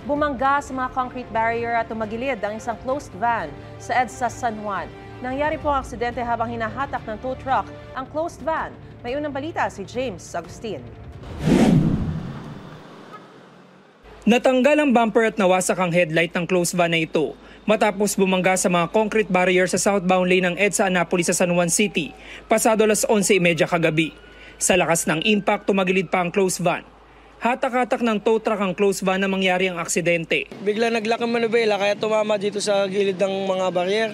Bumangga sa mga concrete barrier at tumagilid ang isang closed van sa EDSA San Juan. Nangyari po ang aksidente habang hinahatak ng tow truck ang closed van. May unang balita si James Agustin. Natanggal ang bumper at nawasak ang headlight ng closed van na ito matapos bumangga sa mga concrete barrier sa southbound lane ng EDSA Annapolis sa San Juan City pasado alas 11:30 kagabi. Sa lakas ng impact, tumagilid pa ang closed van. Hatak-hatak ng tow truck ang closed van na mangyari ang aksidente. Bigla nag-lock ang manubela kaya tumama dito sa gilid ng mga barrier.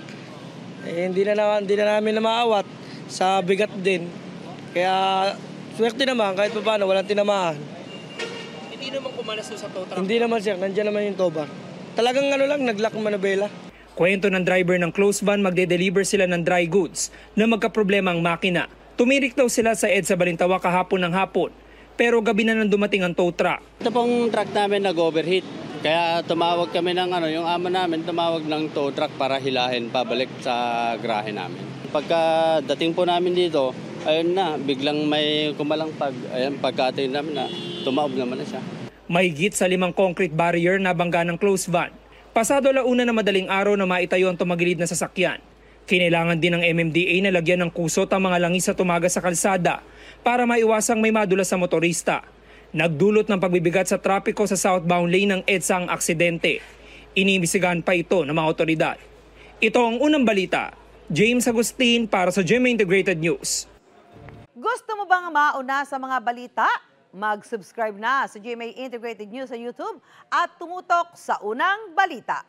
Hindi na namin na maawat sa bigat din. Kaya swerte naman kahit pa paano walang tinamaan. Hindi naman kumalas sa tow truck? Hindi naman sir, nandiyan naman yung tow bar. Talagang nag-lock ang manubela. Kwento ng driver ng closed van, magde-deliver sila ng dry goods na magkaproblema ang makina. Tumirik daw sila sa EDSA Balintawak kahapon ng hapon. Pero gabi na nang dumating ang tow truck. Ito pong truck namin nag-overheat. Kaya tumawag kami ng yung amo namin tumawag ng tow truck para hilahin pabalik sa garahe namin. Pagka dating po namin dito, ayun na, biglang may kumalampag. Ayun, pagka-atin namin na, tumaob naman na siya. Mahigit sa 5 concrete barrier na bangga ng closed van. Pasado alauna na madaling araw na maitayo ang tumagilid na sasakyan. Kinailangan din ng MMDA na lagyan ng kusot ang mga langis sa tumaga sa kalsada para maiwasang may madulas sa motorista. Nagdulot ng pagbibigat sa trapiko sa southbound lane ng EDSA ang aksidente. Inimbisigahan pa ito ng mga otoridad. Ito ang unang balita. James Agustin para sa GMA Integrated News. Gusto mo bang mauna sa mga balita? Mag-subscribe na sa GMA Integrated News sa YouTube at tumutok sa unang balita.